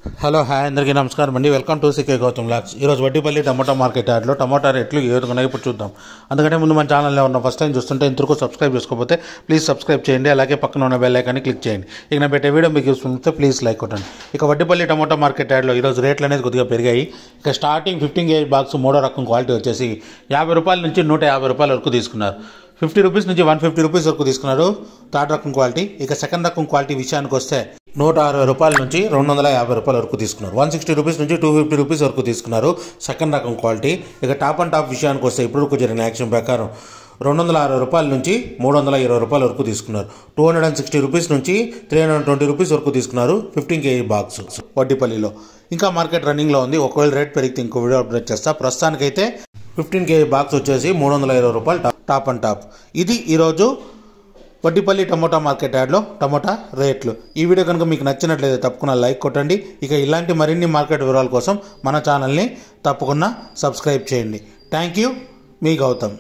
Hello hi అందరికీ నమస్కారం అండి. వెల్కమ్ టు సికే గౌతమ్ లాక్స్. ఈరోజు వడ్డీపల్లి టమాటా మార్కెట్ యార్డ్లో టమాటా రేట్లు ఏ విధంగా ఇప్పుడు చూద్దాం. అందుకంటే ముందు మన ఛానల్లో ఉన్న ఫస్ట్ టైం చూస్తుంటే ఇంతవరకు సబ్స్క్రైబ్ చేసుకోకపోతే ప్లీజ్ సబ్స్క్రైబ్ చేయండి. అలాగే పక్కన ఉన్న బెల్ ఐకాన్ని క్లిక్ చేయండి. ఇక నేను పెట్టే వీడియో మీకు యూస్ఫుల్ ఉంటే ప్లీజ్ లైక్ కొట్టండి. ఇక వడ్డీపల్లి టమాటా మార్కెట్ యార్డ్లో ఈరోజు రేట్లు అనేది కొద్దిగా పెరిగాయి. ఇక స్టార్టింగ్ 15 kg బాక్స్ మూడో రకం క్వాలిటీ వచ్చేసి 50 రూపాయల నుంచి 150 రూపాయల వరకు తీసుకున్నారు. 50 రూపీస్ నుంచి 150 రూపీస్ వరకు తీసుకున్నారు థర్డ్ రకం క్వాలిటీ. ఇక సెకండ్ రకం క్వాలిటీ విషయానికి వస్తే 160 రూపాయల నుంచి 250 రూపాయల వరకు తీసుకున్నారు. 160 రూపీస్ నుంచి 250 రూపీస్ వరకు తీసుకున్నారు సెకండ్ రకం క్వాలిటీ. ఇక టాప్ అండ్ టాప్ విషయానికి వస్తే ఇప్పుడు జరిగిన యాక్షన్ ప్రకారం 260 రూపాయల నుంచి 320 రూపాయల వరకు తీసుకున్నారు. 260 రూపీస్ నుంచి 320 రూపీస్ వరకు తీసుకున్నారు 15 kg బాక్స్ వడ్డీపల్లిలో. ఇంకా మార్కెట్ రన్నింగ్లో ఉంది. ఒకవేళ రేట్ పెరిగితే ఇంకో వీడియో అప్డేట్ చేస్తా. ప్రస్తుతానికైతే 15 kg బాక్స్ వచ్చేసి 320 రూపాయలు టాప్ అండ్ టాప్. ఇది ఈరోజు వడ్డీపల్లి టమోటా మార్కెట్ యార్డ్లో టమోటా రేట్లు. ఈ వీడియో కనుక మీకు నచ్చినట్లయితే తప్పకుండా లైక్ కొట్టండి. ఇక ఇలాంటి మరిన్ని మార్కెట్ వివరాల కోసం మన ఛానల్ని తప్పకుండా సబ్స్క్రైబ్ చేయండి. థ్యాంక్ యూ, మీ గౌతమ్.